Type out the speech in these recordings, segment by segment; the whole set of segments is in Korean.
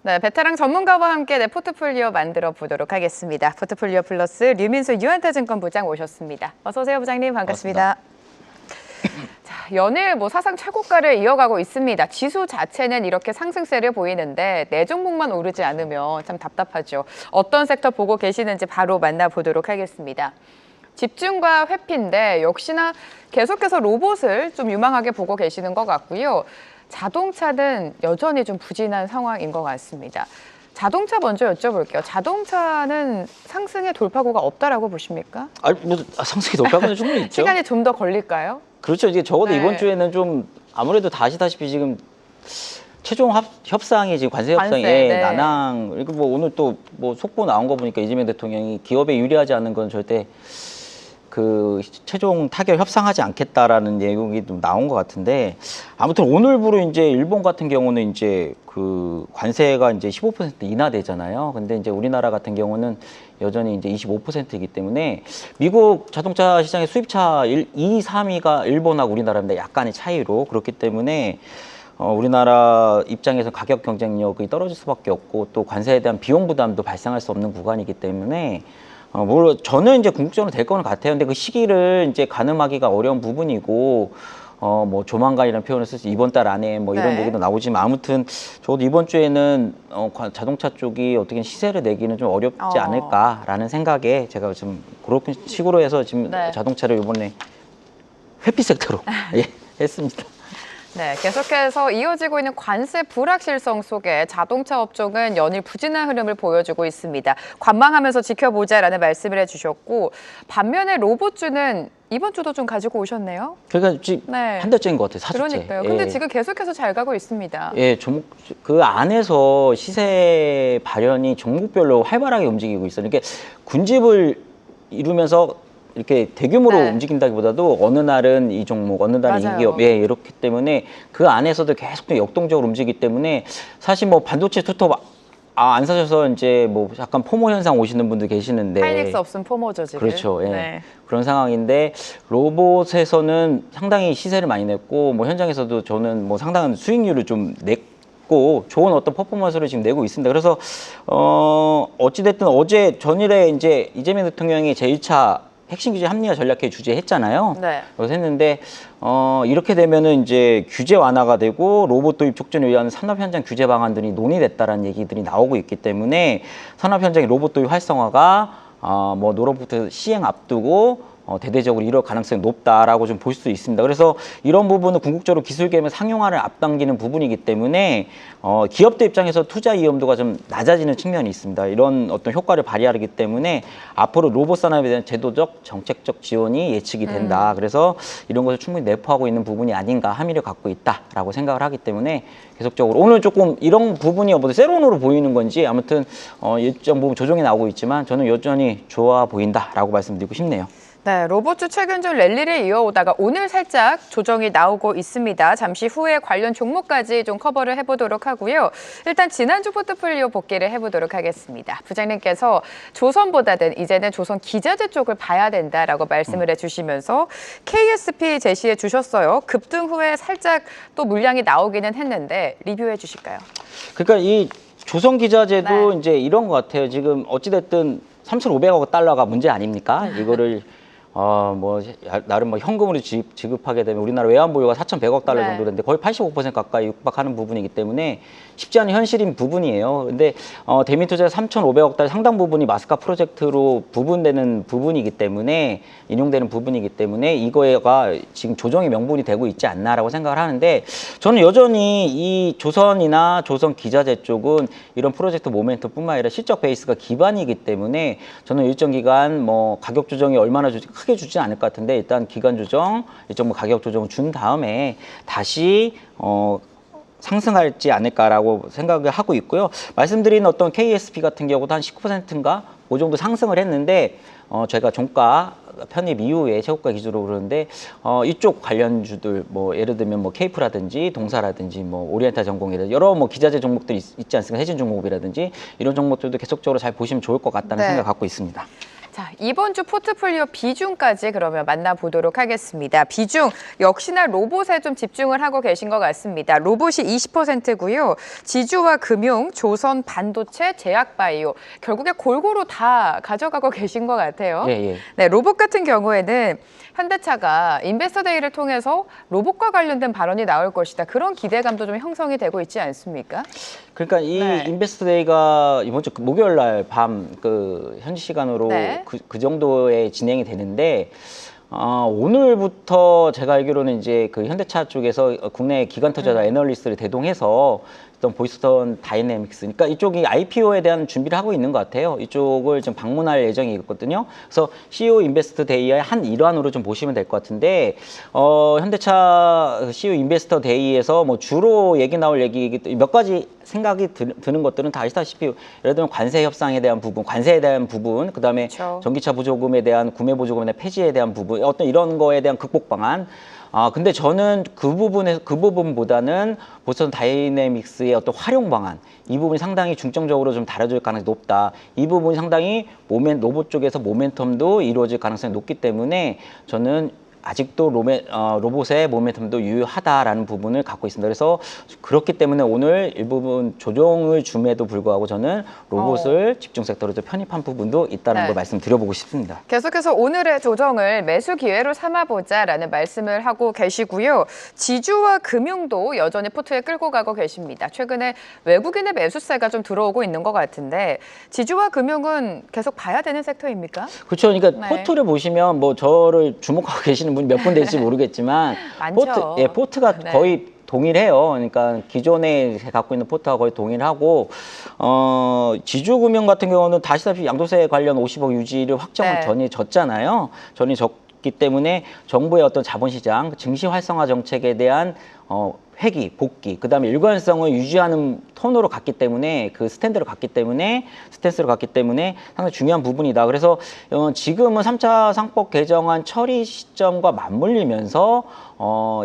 네, 베테랑 전문가와 함께 내 포트폴리오 만들어 보도록 하겠습니다. 포트폴리오 플러스 류민수 유한타증권 부장 모셨습니다. 어서 오세요, 부장님. 반갑습니다. 자, 연일 사상 최고가를 이어가고 있습니다. 지수 자체는 이렇게 상승세를 보이는데 네 종목만 오르지 않으면 참 답답하죠. 어떤 섹터 보고 계시는지 바로 만나보도록 하겠습니다. 집중과 회피인데 역시나 계속해서 로봇을 좀 유망하게 보고 계시는 것 같고요. 자동차는 여전히 좀 부진한 상황인 것 같습니다. 자동차 먼저 여쭤볼게요. 자동차는 상승의 돌파구가 없다라고 보십니까? 상승이 돌파구는 충분히 있죠. 시간이 좀 더 걸릴까요? 그렇죠. 이제 적어도 네. 이번 주에는 좀 아무래도 다 아시다시피 지금 최종 협상이 지금 관세 협상에 네. 난항. 그리고 오늘 또 속보 나온 거 보니까 이재명 대통령이 기업에 유리하지 않은 건 절대 그 최종 타결 협상하지 않겠다라는 내용이 좀 나온 것 같은데, 아무튼 오늘부로 이제 일본 같은 경우는 이제 그 관세가 이제 15% 인하되잖아요. 근데 이제 우리나라 같은 경우는 여전히 이제 25%이기 때문에 미국 자동차 시장의 수입차 2, 3위가 일본하고 우리나라인데 약간의 차이로, 그렇기 때문에 우리나라 입장에서 가격 경쟁력이 떨어질 수밖에 없고 또 관세에 대한 비용 부담도 발생할 수 없는 구간이기 때문에 물론 저는 이제 궁극적으로 될 거는 같아요. 근데 그 시기를 이제 가늠하기가 어려운 부분이고, 조만간이라는 표현을 쓸 수, 이번 달 안에 이런 얘기도 나오지만, 아무튼 저도 이번 주에는 자동차 쪽이 어떻게 시세를 내기는 좀 어렵지 않을까라는 생각에 제가 좀 그런 식으로 해서 지금 자동차를 이번에 회피 섹터로 했습니다. 네, 계속해서 이어지고 있는 관세 불확실성 속에 자동차 업종은 연일 부진한 흐름을 보여주고 있습니다. 관망하면서 지켜보자라는 말씀을 해주셨고, 반면에 로봇주는 이번 주도 좀 가지고 오셨네요. 그러니까 지금 한 달째인 것 같아요, 4주째. 그러니까요. 근데 지금 계속해서 잘 가고 있습니다. 예, 그 안에서 시세 발현이 종목별로 활발하게 움직이고 있어요. 이렇게 군집을 이루면서 이렇게 대규모로 움직인다기보다도 어느 날은 이 종목, 어느 날은 이 기업, 이렇기 때문에 그 안에서도 계속 역동적으로 움직이기 때문에 사실 반도체 투톱 안 사셔서 이제 약간 포모 현상 오시는 분들 계시는데, 하이닉스 없으면 포모죠, 지금. 그렇죠. 예. 그런 상황인데 로봇에서는 상당히 시세를 많이 냈고 현장에서도 저는 상당한 수익률을 좀 냈고 좋은 어떤 퍼포먼스를 지금 내고 있습니다. 그래서 어찌됐든 어제 전일에 이제 이재명 대통령이 제1차 핵심 규제 합리화 전략회 주재했잖아요. 그래서 했는데 이렇게 되면은 이제 규제 완화가 되고 로봇 도입 촉진을 위한 산업 현장 규제 방안들이 논의됐다라는 얘기들이 나오고 있기 때문에 산업 현장의 로봇 도입 활성화가 노로부터 시행 앞두고 대대적으로 이럴 가능성이 높다라고 좀 볼 수 있습니다. 그래서 이런 부분은 궁극적으로 기술 개발 상용화를 앞당기는 부분이기 때문에 기업들 입장에서 투자 위험도가 좀 낮아지는 측면이 있습니다. 이런 어떤 효과를 발휘하기 때문에 앞으로 로봇 산업에 대한 제도적, 정책적 지원이 예측이 된다. 그래서 이런 것을 충분히 내포하고 있는 부분이 아닌가, 함의를 갖고 있다라고 생각을 하기 때문에 계속적으로 오늘 조금 이런 부분이 세론으로 보이는 건지 아무튼 일정 부분 조정이 나오고 있지만 저는 여전히 좋아 보인다라고 말씀드리고 싶네요. 네, 로봇주 최근 좀 랠리를 이어오다가 오늘 살짝 조정이 나오고 있습니다. 잠시 후에 관련 종목까지 좀 커버를 해보도록 하고요. 일단 지난주 포트폴리오 복귀를 해보도록 하겠습니다. 부장님께서 조선보다는 이제는 조선 기자재 쪽을 봐야 된다라고 말씀을 해주시면서 KSP 제시해 주셨어요. 급등 후에 살짝 또 물량이 나오기는 했는데 리뷰해 주실까요? 그러니까 이 조선 기자재도 이제 이런 것 같아요. 지금 어찌됐든 3,500억 달러가 문제 아닙니까? 이거를 나름 현금으로 지급하게 되면 우리나라 외환 보유가 4,100억 달러 정도 되는데 거의 85% 가까이 육박하는 부분이기 때문에 쉽지 않은 현실인 부분이에요. 근데 대미투자의 3,500억 달러 상당 부분이 마스카 프로젝트로 부분되는 부분이기 때문에 인용되는 부분이기 때문에 이거가 지금 조정의 명분이 되고 있지 않나라고 생각을 하는데, 저는 여전히 이 조선이나 조선 기자재 쪽은 이런 프로젝트 모멘텀뿐만 아니라 실적 베이스가 기반이기 때문에 저는 일정 기간 가격 조정이 얼마나 크게 주지 않을 것 같은데, 일단 기간 조정, 일정 가격 조정을 준 다음에 다시 상승할지 않을까라고 생각을 하고 있고요. 말씀드린 어떤 KSP 같은 경우도 한 19%인가 그 정도 상승을 했는데 저희가 종가 편입 이후에 최고가 기준으로 그러는데 이쪽 관련주들 예를 들면 케이프라든지 동사라든지 오리엔탈 전공이라든지 여러 기자재 종목들이 있지 않습니까? 해진 종목이라든지 이런 종목들도 계속적으로 잘 보시면 좋을 것 같다는 생각을 갖고 있습니다. 자, 이번 주 포트폴리오 비중까지 그러면 만나보도록 하겠습니다. 비중 역시나 로봇에 좀 집중을 하고 계신 것 같습니다. 로봇이 20%고요. 지주와 금융, 조선, 반도체, 제약바이오 결국에 골고루 다 가져가고 계신 것 같아요. 예, 예. 네, 로봇 같은 경우에는 현대차가 인베스터 데이를 통해서 로봇과 관련된 발언이 나올 것이다. 그런 기대감도 좀 형성이 되고 있지 않습니까? 그러니까 이 네. 인베스트 데이가 이번 주 목요일 날 밤 그 현지 시간으로 네. 그 정도에 진행이 되는데 오늘부터 제가 알기로는 이제 그 현대차 쪽에서 국내 기관 투자자 애널리스트를 대동해서 어떤 보스턴 다이내믹스, 그러니까 이쪽이 IPO에 대한 준비를 하고 있는 것 같아요. 이쪽을 좀 방문할 예정이거든요. 그래서 CEO 인베스터 데이의 한 일환으로 좀 보시면 될 것 같은데, 현대차 CEO 인베스터 데이에서 뭐 주로 얘기 나올 얘기 몇 가지 생각이 드는 것들은 다 아시다시피 예를 들면 관세 협상에 대한 부분, 관세에 대한 부분, 그다음에 그렇죠. 전기차 보조금에 대한 구매 보조금의 폐지에 대한 부분, 어떤 이런 거에 대한 극복 방안. 근데 저는 그 부분보다는 보스턴 다이내믹스의 어떤 활용 방안, 이 부분이 상당히 중점적으로 좀 다뤄질 가능성이 높다. 이 부분이 상당히 로봇 쪽에서 모멘텀도 이루어질 가능성이 높기 때문에 저는 아직도 로봇의 모멘텀도 유효하다라는 부분을 갖고 있습니다. 그래서 그렇기 때문에 오늘 일부분 조정을 줌에도 불구하고 저는 로봇을 집중 섹터로 좀 편입한 부분도 있다는 네. 걸 말씀드려보고 싶습니다. 계속해서 오늘의 조정을 매수 기회로 삼아보자라는 말씀을 하고 계시고요. 지주와 금융도 여전히 포트에 끌고 가고 계십니다. 최근에 외국인의 매수세가 좀 들어오고 있는 것 같은데 지주와 금융은 계속 봐야 되는 섹터입니까? 그렇죠. 그러니까 네. 포트를 보시면 뭐 저를 주목하고 계시는 분이 몇 분 될지 모르겠지만 많죠. 포트가 네. 거의 동일해요. 그러니까 기존에 갖고 있는 포트와 거의 동일하고 지주금융 같은 경우는 다시다시피 양도세 관련 50억 유지를 확정을 네. 전이 졌잖아요. 전이 졌기 때문에 정부의 어떤 자본시장 증시 활성화 정책에 대한 회기, 복귀, 그다음에 일관성을 유지하는 톤으로 갔기 때문에 스탠스로 갔기 때문에 상당히 중요한 부분이다. 그래서 지금은 3차 상법 개정안 처리 시점과 맞물리면서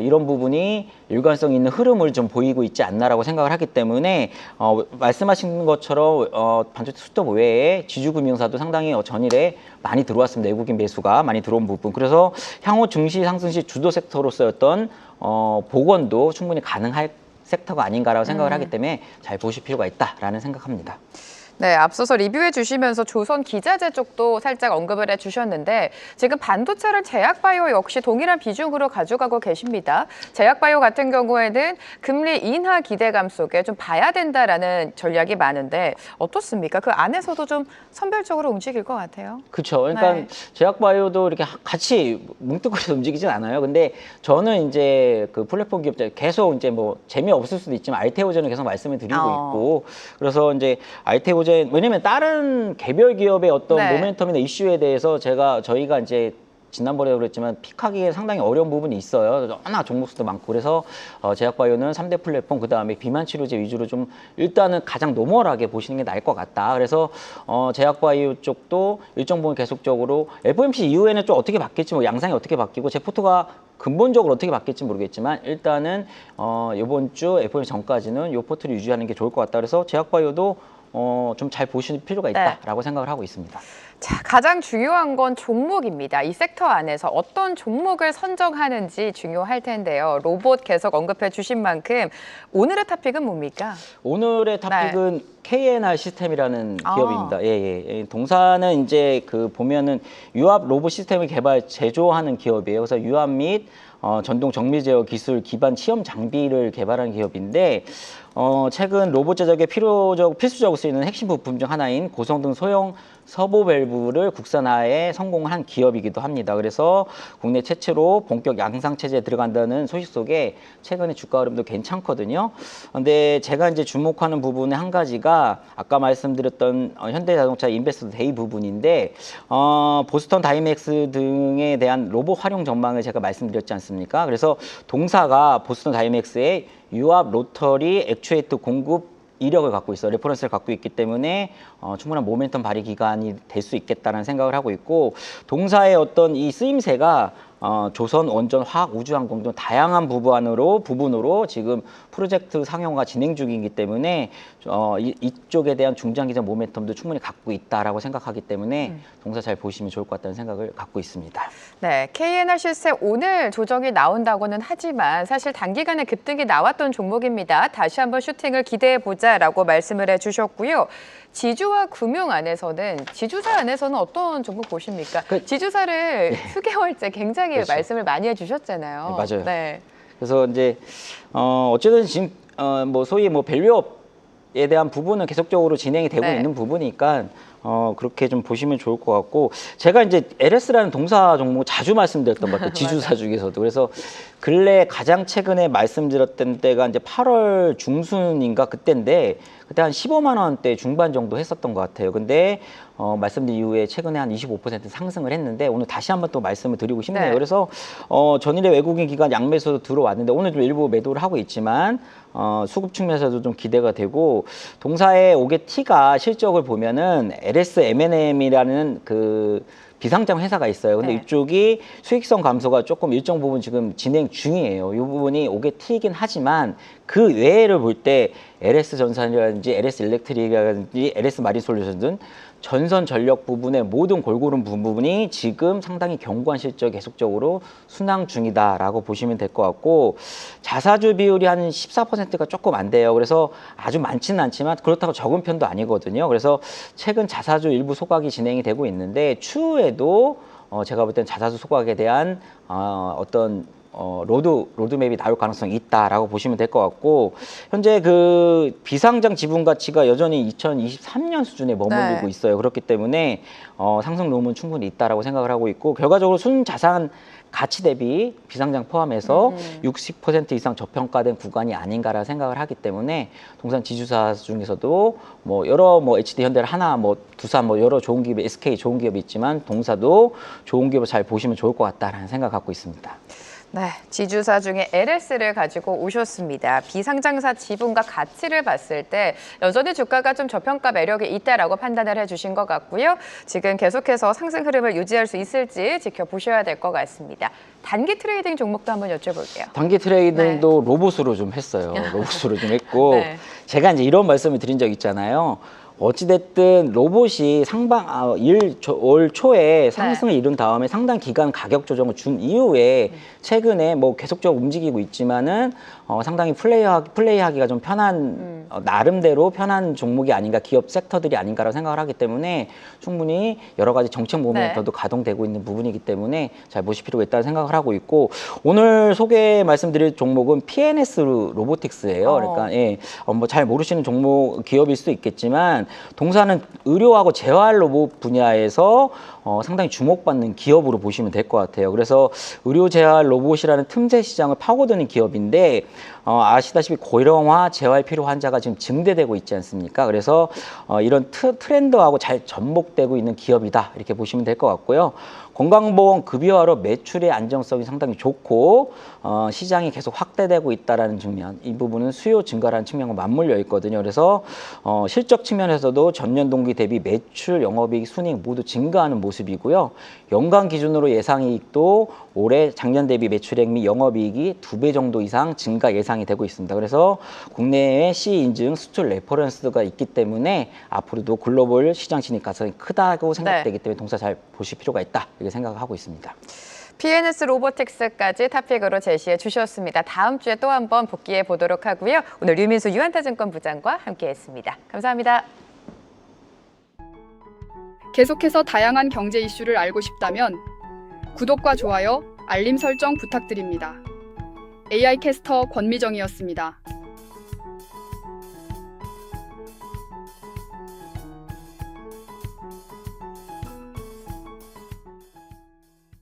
이런 부분이 일관성 있는 흐름을 좀 보이고 있지 않나라고 생각을 하기 때문에 말씀하신 것처럼 반도체 수급 외에 지주금융사도 상당히 전일에 많이 들어왔습니다. 외국인 매수가 많이 들어온 부분. 그래서 향후 증시 상승 시 주도 섹터로서였던 복원도 충분히 가능할 섹터가 아닌가라고 생각을 하기 때문에 잘 보실 필요가 있다라는 생각합니다. 네, 앞서서 리뷰해 주시면서 조선 기자재 쪽도 살짝 언급을 해 주셨는데 지금 반도체랑 제약바이오 역시 동일한 비중으로 가져가고 계십니다. 제약바이오 같은 경우에는 금리 인하 기대감 속에 좀 봐야 된다라는 전략이 많은데 어떻습니까? 그 안에서도 좀 선별적으로 움직일 것 같아요. 그렇죠. 그러니까 네. 제약바이오도 이렇게 같이 뭉뚱그려서 움직이진 않아요. 근데 저는 이제 그 플랫폼 기업들 계속 이제 뭐 재미없을 수도 있지만 알테오젠을 계속 말씀을 드리고 있고 그래서 이제 알테오젠 왜냐면 다른 개별 기업의 어떤 네. 모멘텀이나 이슈에 대해서 저희가 이제 지난번에도 그랬지만 픽하기에 상당히 어려운 부분이 있어요. 워낙 종목수도 많고 그래서 제약바이오는 3대 플랫폼 그다음에 비만 치료제 위주로 좀 일단은 가장 노멀하게 보시는 게 나을 것 같다. 그래서 제약바이오 쪽도 일정 부분 계속적으로 FOMC 이후에는 좀 어떻게 바뀔지 뭐 양상이 어떻게 바뀌고 제 포트가 근본적으로 어떻게 바뀔지 모르겠지만 일단은 이번 주 FOMC 전까지는 이 포트를 유지하는 게 좋을 것 같다. 그래서 제약바이오도 좀 잘 보실 필요가 있다라고 생각을 하고 있습니다. 자, 가장 중요한 건 종목입니다. 이 섹터 안에서 어떤 종목을 선정하는지 중요할 텐데요. 로봇 계속 언급해 주신 만큼 오늘의 토픽은 뭡니까? 오늘의 토픽은 KNR 시스템이라는 아. 기업입니다. 예. 동사는 이제 보면은 유압 로봇 시스템을 제조하는 기업이에요. 그래서 유압 및 전동 정밀 제어 기술 기반 시험 장비를 개발한 기업인데 최근 로봇 제작에 필수적으로 쓰이는 핵심 부품 중 하나인 고성능 소형 서보 밸브를 국산화에 성공한 기업이기도 합니다. 그래서 국내 최초로 본격 양상 체제에 들어간다는 소식 속에 최근에 주가 흐름도 괜찮거든요. 근데 제가 이제 주목하는 부분의 한 가지가 아까 말씀드렸던 현대자동차 인베스터 데이 부분인데 보스턴 다이맥스 등에 대한 로봇 활용 전망을 제가 말씀드렸지 않습니까? 그래서 동사가 보스턴 다이맥스의 유압 로터리 액추에이터 공급 이력을 갖고 있어 레퍼런스를 갖고 있기 때문에 충분한 모멘텀 발휘 기간이 될 수 있겠다는 생각을 하고 있고 동사의 어떤 이 쓰임새가 조선, 원전, 화학, 우주항공 등 다양한 부분으로 지금 프로젝트 상용화 진행 중이기 때문에 이쪽에 대한 중장기적 모멘텀도 충분히 갖고 있다라고 생각하기 때문에 동사 잘 보시면 좋을 것 같다는 생각을 갖고 있습니다. 네, KNR 실세 오늘 조정이 나온다고는 하지만 사실 단기간에 급등이 나왔던 종목입니다. 다시 한번 슈팅을 기대해보자라고 말씀을 해주셨고요. 지주와 금융 안에서는 지주사 안에서는 어떤 종목 보십니까? 지주사를 수개월째 굉장히 그렇죠. 말씀을 많이 해주셨잖아요. 네, 맞아요. 네. 그래서 이제 어쨌든 지금 뭐 소위 뭐 밸류업에 대한 부분은 계속적으로 진행이 되고 네. 있는 부분이니까 그렇게 좀 보시면 좋을 것 같고, 제가 이제 LS라는 동사 종목 자주 말씀드렸던 것 같아요. 지주사 중에서도. 그래서 근래 가장 최근에 말씀드렸던 때가 이제 8월 중순인가 그때인데, 그때 한 15만 원대 중반 정도 했었던 것 같아요. 근데 말씀드린 이후에 최근에 한 25% 상승을 했는데, 오늘 다시 한번 또 말씀을 드리고 싶네요. 네. 그래서 전일에 외국인 기관 양매수도 들어왔는데, 오늘 좀 일부 매도를 하고 있지만 수급 측면에서도 좀 기대가 되고, 동사의 오게티가 실적을 보면은 LS M&M이라는 그 비상장 회사가 있어요. 근데 네. 이쪽이 수익성 감소가 조금 일정 부분 지금 진행 중이에요. 이 부분이 오게티이긴 하지만 그 외를 볼 때 LS 전산이라든지 LS 일렉트릭이라든지 LS 마린 솔루션 등 전선 전력 부분의 모든 골고루 부분이 지금 상당히 견고한 실적 계속적으로 순항 중이다라고 보시면 될 것 같고, 자사주 비율이 한 14%가 조금 안 돼요. 그래서 아주 많지는 않지만 그렇다고 적은 편도 아니거든요. 그래서 최근 자사주 일부 소각이 진행이 되고 있는데, 추후에도 제가 볼 땐 자사주 소각에 대한 어떤 로드맵이 나올 가능성이 있다라고 보시면 될 것 같고, 현재 그 비상장 지분 가치가 여전히 2023년 수준에 머무르고 네. 있어요. 그렇기 때문에 상승 룸은 충분히 있다라고 생각을 하고 있고, 결과적으로 순자산 가치 대비 비상장 포함해서 60% 이상 저평가된 구간이 아닌가라 생각을 하기 때문에, 동산 지주사 중에서도 뭐 여러 HD 현대 하나 두산 여러 좋은 기업이 SK 좋은 기업이 있지만 동사도 좋은 기업을 잘 보시면 좋을 것 같다라는 생각 갖고 있습니다. 네, 지주사 중에 LS를 가지고 오셨습니다. 비상장사 지분과 가치를 봤을 때 여전히 주가가 좀 저평가 매력이 있다라고 판단을 해주신 것 같고요. 지금 계속해서 상승 흐름을 유지할 수 있을지 지켜보셔야 될 것 같습니다. 단기 트레이딩 종목도 한번 여쭤볼게요. 단기 트레이딩도 로봇으로 좀 했어요. 로봇으로 좀 했고, 네. 제가 이제 이런 말씀을 드린 적 있잖아요. 어찌됐든 로봇이 올 초에 상승을 이룬 다음에 상당 기간 가격 조정을 준 이후에 최근에 계속적으로 움직이고 있지만은 상당히 플레이하기가 좀 편한 나름대로 편한 종목이 아닌가, 기업 섹터들이 아닌가라고 생각을 하기 때문에 충분히 여러 가지 정책 모멘터도 가동되고 있는 부분이기 때문에 잘 보실 필요가 있다는 생각을 하고 있고, 오늘 말씀드릴 종목은 PNS 로보틱스예요. 그러니까 잘 모르시는 종목 기업일 수도 있겠지만, 동사는 의료하고 재활 로봇 분야에서 상당히 주목받는 기업으로 보시면 될 것 같아요. 그래서 의료 재활 로봇이라는 틈새 시장을 파고드는 기업인데, 아시다시피 고령화 재활 필요 환자가 지금 증대되고 있지 않습니까? 그래서 이런 트렌드하고 잘 접목되고 있는 기업이다, 이렇게 보시면 될 것 같고요. 건강보험 급여화로 매출의 안정성이 상당히 좋고 시장이 계속 확대되고 있다는 측면, 이 부분은 수요 증가라는 측면과 맞물려 있거든요. 그래서 실적 측면에서도 전년 동기 대비 매출, 영업이익, 순이익 모두 증가하는 모습이고요. 연간 기준으로 예상이익도 올해 작년 대비 매출액 및 영업이익이 2배 정도 이상 증가 예상이 되고 있습니다. 그래서 국내외 CE 인증 수출 레퍼런스가 있기 때문에 앞으로도 글로벌 시장 진입 가능성이 크다고 생각되기 때문에 동사 잘 보실 필요가 있다, 이렇게 생각하고 있습니다. PNS 로보틱스까지 탑픽으로 제시해 주셨습니다. 다음 주에 또 한번 복귀해 보도록 하고요. 오늘 류민수 유한타증권 부장과 함께했습니다. 감사합니다. 계속해서 다양한 경제 이슈를 알고 싶다면 구독과 좋아요, 알림 설정 부탁드립니다. AI 캐스터 권미정이었습니다.